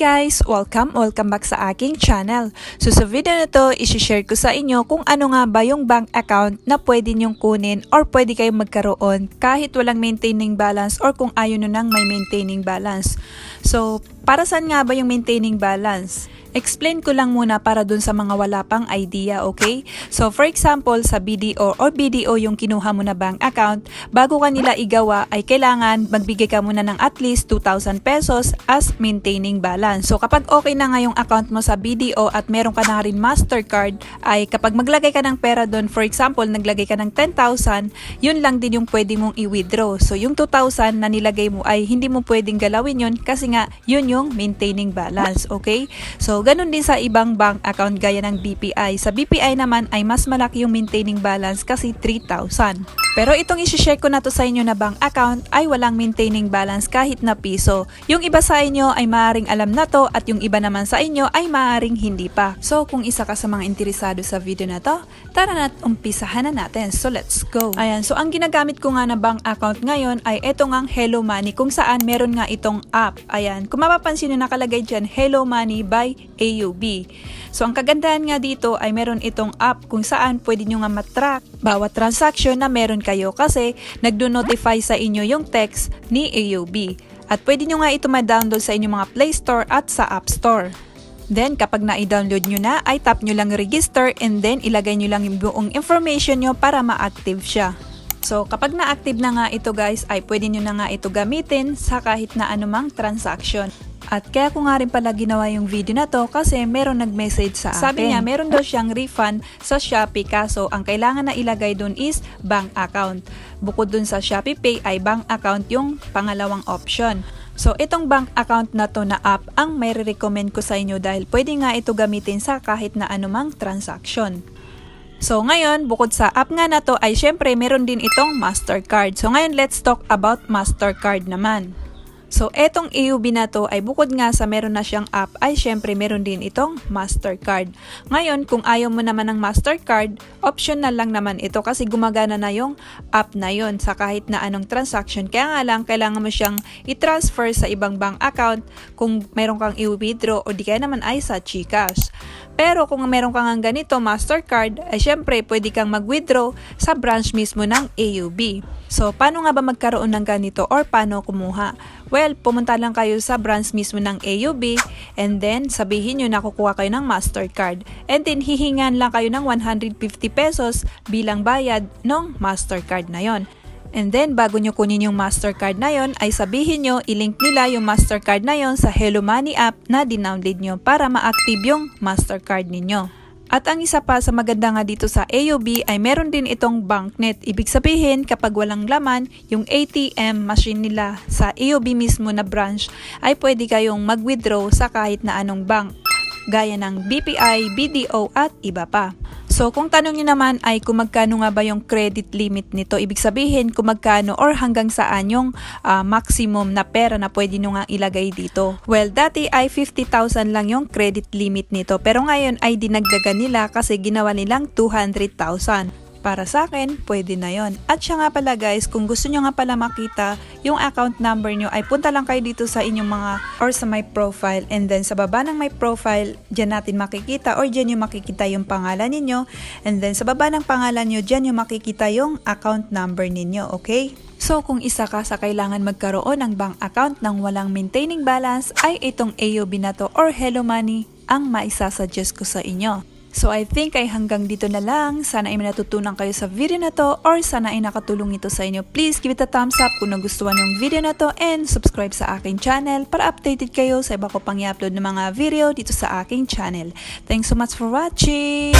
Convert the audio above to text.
guys! Welcome back sa aking channel. So sa video na to, isi-share ko sa inyo kung ano nga ba yung bank account na pwede nyong kunin or pwede kayong magkaroon kahit walang maintaining balance or kung ayaw nyo nang may maintaining balance. So para saan nga ba yung maintaining balance? Explain ko lang muna para dun sa mga wala pang idea, okay? So for example, sa BDO or BDO yung kinuha mo na bank account, bago ka nila igawa ay kailangan magbigay ka muna ng at least 2,000 pesos as maintaining balance. So kapag okay na nga yung account mo sa BDO at meron ka na rin Mastercard, ay kapag maglagay ka ng pera dun, for example, naglagay ka ng 10,000, yun lang din yung pwede mong i-withdraw. So yung 2,000 na nilagay mo ay hindi mo pwedeng galawin yun kasi nga yun yung maintaining balance, okay? So ganun din sa ibang bank account gaya ng BPI. Sa BPI naman ay mas malaki yung maintaining balance kasi 3,000. Pero itong isi-share ko na to sa inyo na bank account ay walang maintaining balance kahit na piso. Yung iba sa inyo ay maaaring alam na to at yung iba naman sa inyo ay maaaring hindi pa. So kung isa ka sa mga interesado sa video na to, tara na't umpisahan na natin. So let's go. Ayan, so ang ginagamit ko nga na bank account ngayon ay eto ngang Hello Money kung saan meron nga itong app. Ayan, kung mapapansin nyo nakalagay dyan, Hello Money by AUB. So ang kagandahan nga dito ay meron itong app kung saan pwede nyo nga matrack bawat transaction na meron kayo kasi nagdo-notify sa inyo yung text ni AUB. At pwede nyo nga ito ma-download sa inyong mga Play Store at sa App Store. Then kapag na-download nyo na ay tap nyo lang register and then ilagay nyo lang yung buong information nyo para ma-active siya. So kapag na-active na nga ito guys ay pwede nyo na nga ito gamitin sa kahit na anumang transaction. At kaya ko nga rin pala ginawa yung video na to kasi meron nag-message sa akin. Sabi niya meron daw siyang refund sa Shopee kaso ang kailangan na ilagay dun is bank account. Bukod dun sa Shopee Pay ay bank account yung pangalawang option. So itong bank account na to na app ang may recommend ko sa inyo dahil pwede nga ito gamitin sa kahit na anumang transaction. So ngayon, bukod sa app nga na to ay syempre meron din itong Mastercard. So ngayon let's talk about Mastercard naman. So etong AUB na to ay bukod nga sa meron na siyang app ay syempre meron din itong Mastercard. Ngayon kung ayaw mo naman ng Mastercard, optional lang naman ito kasi gumagana na yung app na yon sa kahit na anong transaction. Kaya nga lang kailangan mo siyang i-transfer sa ibang bank account kung meron kang i-withdraw o di kaya naman ay sa GCash. Pero kung meron kang ganito Mastercard ay syempre pwede kang mag-withdraw sa branch mismo ng AUB. So paano nga ba magkaroon ng ganito or paano kumuha? Well, pumunta lang kayo sa branch mismo ng AUB and then sabihin nyo na kukuha kayo ng Mastercard. And then hihingan lang kayo ng 150 pesos bilang bayad ng Mastercard na yon. And then bago nyo kunin yung Mastercard na yon ay sabihin nyo ilink nila yung Mastercard na yon sa Hello Money app na dinownload nyo para ma-active yung Mastercard ninyo. At ang isa pa sa maganda nga dito sa AUB ay meron din itong banknet. Ibig sabihin kapag walang laman, yung ATM machine nila sa AUB mismo na branch ay pwede kayong mag-withdraw sa kahit na anong bank. Gaya ng BPI, BDO at iba pa. So kung tanong nyo naman ay kung magkano nga ba yung credit limit nito, ibig sabihin kung magkano or hanggang saan yung maximum na pera na pwede nyo nga ilagay dito. Well, dati ay 50,000 lang yung credit limit nito pero ngayon ay dinagdagan nila kasi ginawa nilang 200,000. Para sa akin, pwede na yon. At siya nga pala guys, kung gusto nyo nga pala makita yung account number nyo ay punta lang kayo dito sa inyong mga or sa my profile and then sa baba ng my profile, dyan natin makikita or dyan yung makikita yung pangalan ninyo and then sa baba ng pangalan nyo, dyan yung makikita yung account number ninyo, okay? So kung isa ka sa kailangan magkaroon ng bank account ng walang maintaining balance ay itong AUB na to or Hello Money ang maisasuggest ko sa inyo. So I think ay hanggang dito na lang. Sana ay natutunan kayo sa video na to or sana ay nakatulong ito sa inyo. Please give it a thumbs up kung nagustuhan yung video na to and subscribe sa aking channel para updated kayo sa iba ko pang i-upload na mga video dito sa aking channel. Thanks so much for watching!